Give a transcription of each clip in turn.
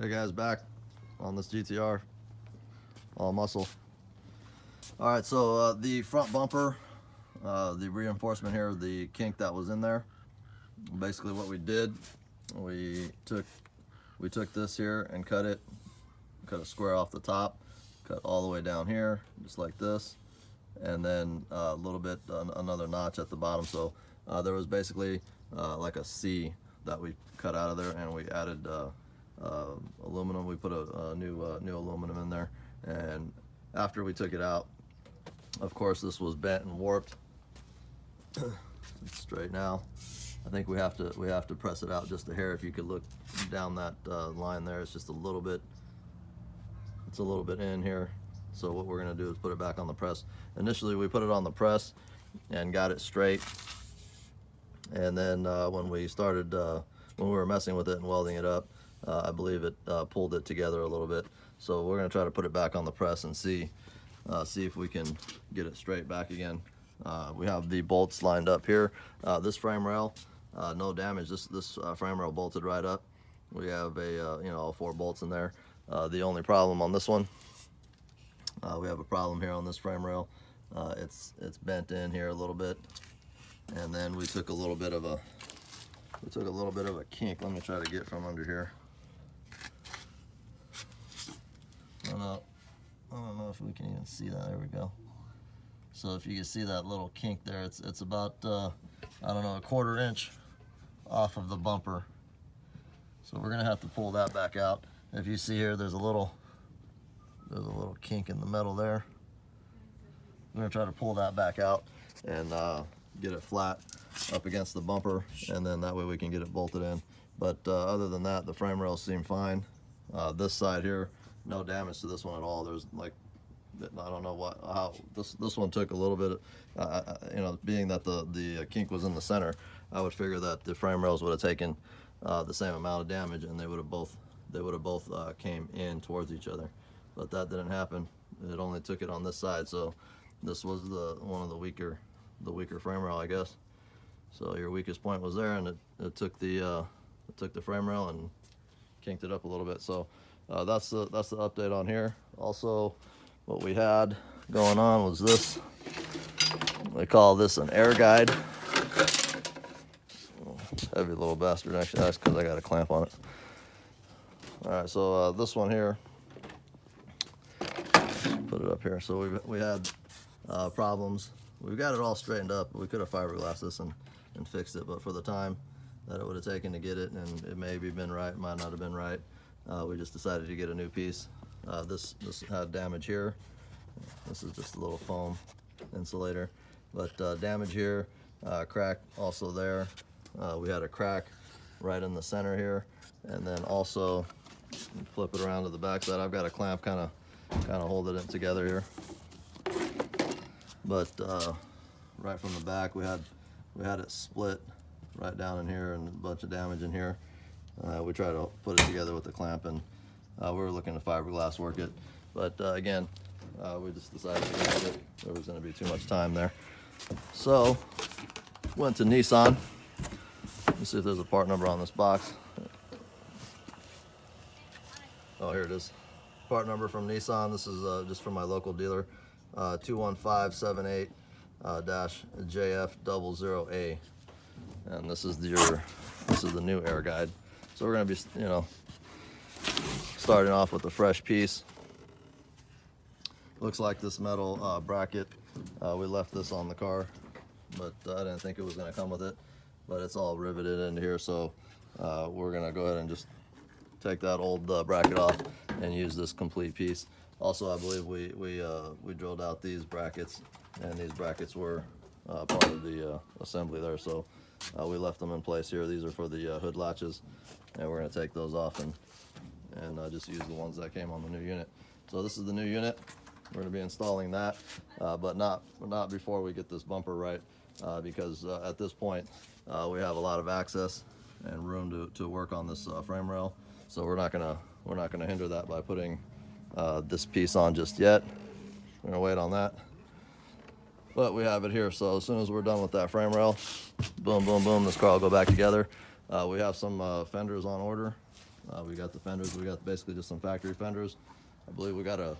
Hey guys, back on this GTR, all muscle. All right, so the front bumper, the reinforcement here, the kink that was in there. Basically, what we did, we took this here and cut it square off the top, cut all the way down here, just like this, and then a little bit another notch at the bottom. So there was basically like a C that we cut out of there, and we added aluminum. We put a new aluminum in there, and after we took it out, of course, this was bent and warped. It's straight now. I think we have to press it out just a hair. If you could look down that line there, it's just a little bit. It's a little bit in here. So what we're gonna do is put it back on the press. Initially, we put it on the press and got it straight, and then when we started, when we were messing with it and welding it up, I believe it pulled it together a little bit. So we're gonna try to put it back on the press and see if we can get it straight back again. We have the bolts lined up here. This frame rail, no damage. This frame rail bolted right up. We have all 4 bolts in there. The only problem on this one, we have a problem here on this frame rail. It's bent in here a little bit, and then we took a little bit of a kink. Let me try to get from under here. I don't know if we can even see that. There we go. So if you can see that little kink there, it's about I don't know, a 1/4 inch off of the bumper. So we're gonna have to pull that back out. If you see here, there's a little kink in the metal there. We're gonna try to pull that back out and get it flat up against the bumper, and then that way we can get it bolted in. But other than that, the frame rails seem fine. This side here, no damage to this one at all. There's like, I don't know how this one took a little bit, being that the kink was in the center, I would figure that the frame rails would have taken the same amount of damage, and they would have both came in towards each other. But that didn't happen. It only took it on this side, so this was one of the weaker frame rail, I guess. So your weakest point was there, and it took the frame rail and kinked it up a little bit. So that's the update on here. Also, what we had going on was this. They call this an air guide. Heavy little bastard. Actually, that's because I got a clamp on it. All right, so this one here. Put it up here. So we had problems. We got it all straightened up. We could have fiberglassed this and fixed it, but for the time that it would have taken to get it, and it maybe been right, might not have been right, we just decided to get a new piece. This had damage here. This is just a little foam insulator, but damage here, crack also there. We had a crack right in the center here, and then also flip it around to the back side. I've got a clamp kind of holding it together here, but right from the back we had it split right down in here, and a bunch of damage in here. We tried to put it together with the clamp, and we were looking to fiberglass work it, but again, we just decided to get it. There was going to be too much time there, so went to Nissan. Let's see if there's a part number on this box. Oh, here it is. Part number from Nissan. This is just from my local dealer, 21578-JF00A, and this is the new air guide. So we're going to be, starting off with a fresh piece. Looks like this metal bracket, we left this on the car, but I didn't think it was going to come with it, but it's all riveted into here, so we're going to go ahead and just take that old bracket off and use this complete piece. Also, I believe we drilled out these brackets, and these brackets were part of the assembly there, so we left them in place here. These are for the hood latches, and we're going to take those off and just use the ones that came on the new unit. So this is the new unit. We're going to be installing that, but not before we get this bumper right, because at this point we have a lot of access and room to work on this frame rail. So we're not gonna hinder that by putting this piece on just yet. We're gonna wait on that, but we have it here. So as soon as we're done with that frame rail, boom, boom, boom, this car will go back together. We have some fenders on order. We got the fenders. We got basically just some factory fenders. I believe we got a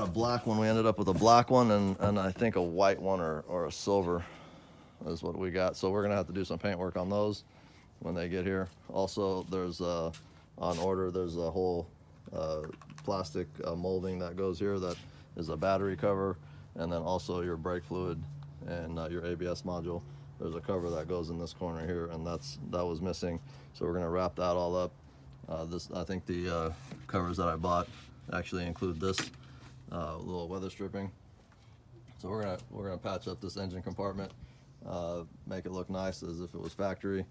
black one. We ended up with a black one and I think a white one or a silver is what we got. So we're gonna have to do some paint work on those when they get here. Also, there's on order, there's a whole plastic molding that goes here that is a battery cover, and then also your brake fluid and your ABS module. There's a cover that goes in this corner here, and that was missing. So we're gonna wrap that all up. I think the covers that I bought actually include this little weather stripping. So we're gonna patch up this engine compartment, make it look nice as if it was factory,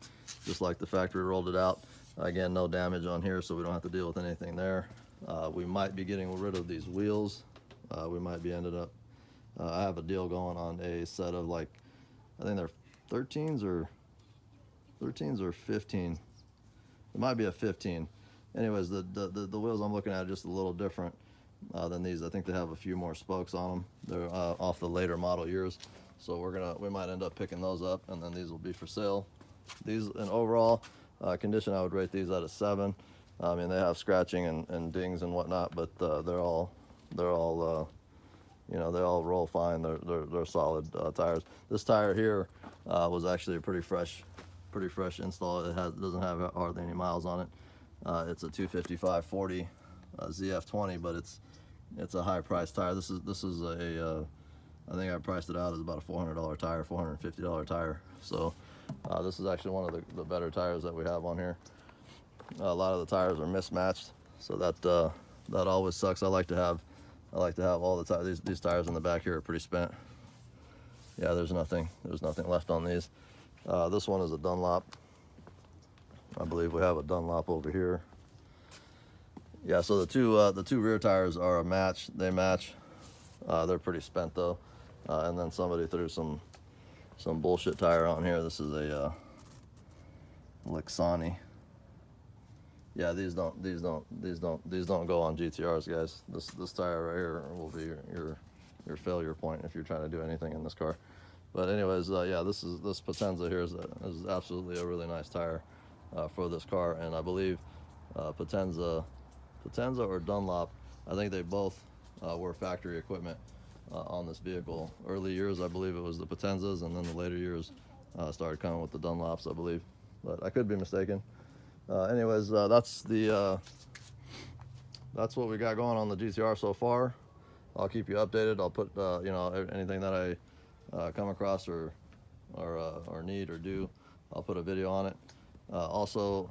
just like the factory rolled it out. Again, no damage on here, so we don't have to deal with anything there. We might be getting rid of these wheels. We might be ended up. I have a deal going on a set of, like, I think they're 13s or 15. It might be a 15. Anyways, the wheels I'm looking at are just a little different than these. I think they have a few more spokes on them. They're off the later model years, so we might end up picking those up, and then these will be for sale. These, in overall condition, I would rate these at a 7. I mean, they have scratching and dings and whatnot, but they're all you know, they all roll fine. They're solid tires. This tire here was actually a pretty fresh install. It doesn't have hardly any miles on it. It's a 255/40 ZF20, but it's a high price tire. This is a I think I priced it out as about a $400 tire, $450 tire. So this is actually one of the better tires that we have on here. A lot of the tires are mismatched, so that always sucks. I like to have all the tires. These tires in the back here are pretty spent. Yeah, there's nothing left on these. This one is a Dunlop. I believe we have a Dunlop over here. Yeah, so the two rear tires are a match. They match. They're pretty spent though. And then somebody threw some bullshit tire on here. This is a Lexani. Yeah, these don't go on GTRs, guys. This tire right here will be your failure point if you're trying to do anything in this car. But anyways, yeah, this Potenza here is absolutely a really nice tire for this car, and I believe Potenza or Dunlop, I think they both were factory equipment on this vehicle. Early years, I believe it was the Potenzas, and then the later years started coming with the Dunlops, I believe, but I could be mistaken. Anyways, that's what we got going on the GTR so far. I'll keep you updated. I'll put you know, anything that I come across or need or do, I'll put a video on it. Also,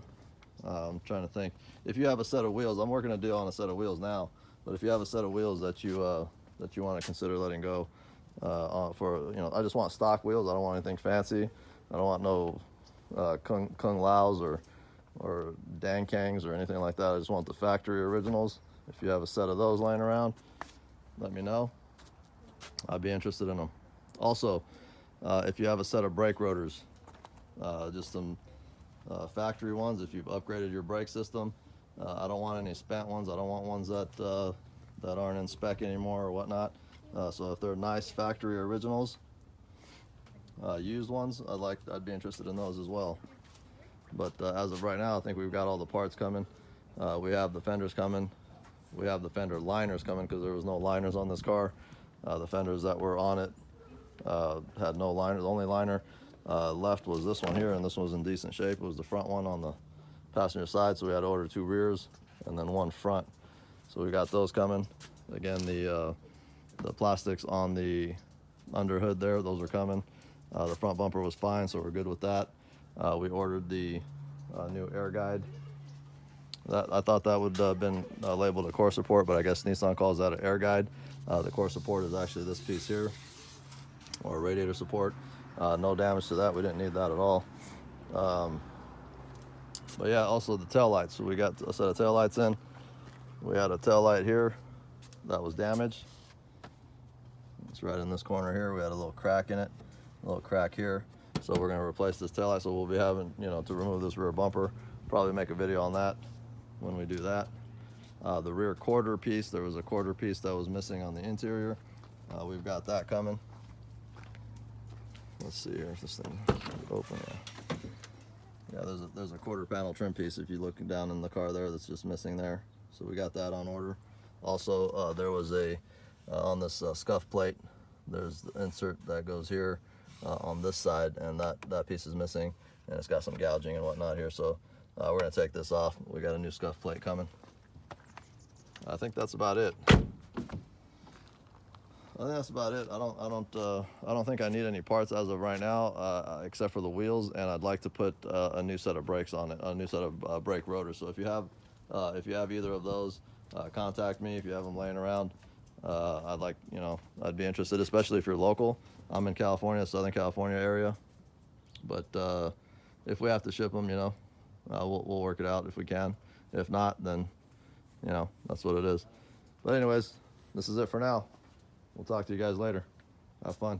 I'm trying to think, if you have a set of wheels, I'm working a deal on a set of wheels now, but if you have a set of wheels that you want to consider letting go for, you know, I just want stock wheels. I don't want anything fancy. I don't want no Kung Laos or Dan Kangs or anything like that. I just want the factory originals. If you have a set of those laying around, let me know. I'd be interested in them. Also, if you have a set of brake rotors, just some factory ones, if you've upgraded your brake system, I don't want any spent ones. I don't want ones that aren't in spec anymore or whatnot. So if they're nice factory originals, used ones, I'd be interested in those as well. But as of right now, I think we've got all the parts coming. We have the fenders coming. We have the fender liners coming because there was no liners on this car. The fenders that were on it had no liners. The only liner left was this one here, and this one was in decent shape. It was the front one on the passenger side, so we had to order 2 rears and then 1 front. So we got those coming. Again, the plastics on the under hood there, those are coming. The front bumper was fine, so we're good with that. We ordered the new air guide. I thought that would have been labeled a core support, but I guess Nissan calls that an air guide. The core support is actually this piece here, or radiator support. No damage to that. We didn't need that at all. But yeah, also the tail lights. So we got a set of tail lights in. We had a tail light here that was damaged. It's right in this corner here. We had a little crack in it, a little crack here. So we're going to replace this tail light. So we'll be having, you know, to remove this rear bumper. Probably make a video on that when we do that. The rear quarter piece, there was a quarter piece that was missing on the interior. We've got that coming. Let's see here if this thing open. Yeah, there's a quarter panel trim piece if you look down in the car there that's just missing there. So we got that on order. Also, there was a on this scuff plate, there's the insert that goes here on this side, and that piece is missing, and it's got some gouging and whatnot here. So we're gonna take this off. We got a new scuff plate coming. I think that's about it. I think that's about it. I don't think I need any parts as of right now, except for the wheels, and I'd like to put a new set of brakes on it, a new set of brake rotors. So if you have either of those, contact me if you have them laying around. I'd be interested, especially if you're local. I'm in California, Southern California area, but if we have to ship them, we'll work it out if we can. If not, then that's what it is. But anyways, this is it for now. We'll talk to you guys later. Have fun.